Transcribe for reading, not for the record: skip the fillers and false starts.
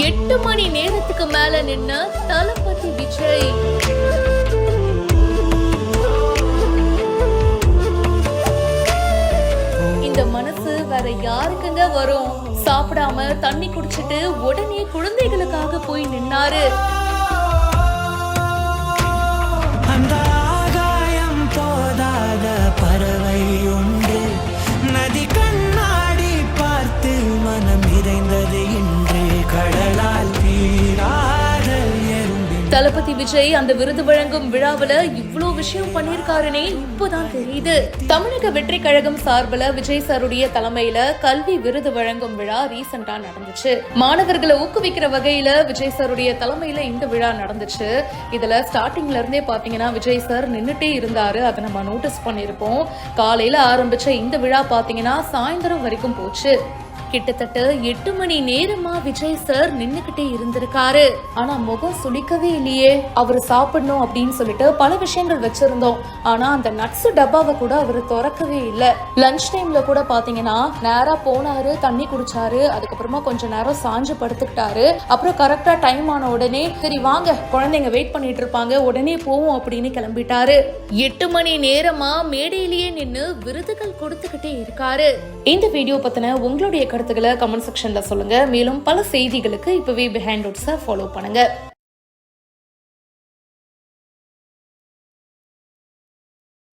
8 மணி நேரத்துக்கு மேல நின்ன தளபதி விஜய். இந்த மனசு வேற யாருக்குங்க வரும்? சாப்பிடாம தண்ணி குடிச்சிட்டு உடனே குழந்தைகளுக்காக போய் நின்னாரு. அந்த ஆகாயம் போதாத பறவை ஒன்று நதி கண்ணாடி பார்த்து மனம் நிறைந்தது இன்று கடலால் தீராத எறும்பு. தளபதி விஜய் அந்த விருது வழங்கும் விழாவில இவ்வளவு விஷயம் பண்ணிருக்காருனே இப்போதான் தெரியுது. தமிழக வெற்றி கழகம் சார்பில் விஜய் சாருடைய தலைமையில கல்வி விருது வழங்கும் விழா ரீசெண்டா நடந்துச்சு. மாணவர்களை ஊக்குவிக்கிற வகையில விஜய் சாருடைய தலைமையில இந்த விழா நடந்துச்சு. இதுல ஸ்டார்டிங்ல இருந்தே பாத்தீங்கன்னா விஜய் சார் நின்னுட்டே இருந்தாரு. அதை நம்ம நோட்டீஸ் பண்ணிருப்போம். காலையில ஆரம்பிச்ச இந்த விழா பாத்தீங்கன்னா சாயந்தரம் வரைக்கும் போச்சு. கிட்டத்தட்ட 8 மணி நேரமா விஜய் சார் நின்னுகிட்டே இருந்திருக்காரு. ஆனா முகம் சுளிக்கவே இல்லையே. அவரு சாப்பிடணும் அப்படின்னு சொல்லிட்டு பல விஷயங்கள் வச்சிருந்தோம். ஆனா அந்த நட்ஸ் டப்பாவை கூட அவரு திறக்கவே இல்ல. லஞ்ச் டைம்ல கூட பாத்தீங்கன்னா நேரா போனாரு, தண்ணி குடிச்சாரு, அதுக்கப்புறமா கொஞ்ச நேரம் சாஞ்சு படுத்துக்கிட்டாரு. அப்புறம் கரெக்டா டைம் ஆன உடனே சரி வாங்க குழந்தைங்க வெயிட் பண்ணிட்டு இருப்பாங்க உடனே போவோம் அப்படின்னு கிளம்பிட்டாரு. 8 மணி நேரமா மேடையிலேயே நின்னு விருதுகள் கொடுத்துக்கிட்டே இருக்காரு. இந்த வீடியோ பத்தின உங்களுடைய கருத்துக்களை கமெண்ட் செக்ஷன்ல சொல்லுங்க. மேலும் பல செய்திகளுக்கு இப்பவே பிஹைண்ட் ரூட்ஸை ஃபாலோ பண்ணுங்க.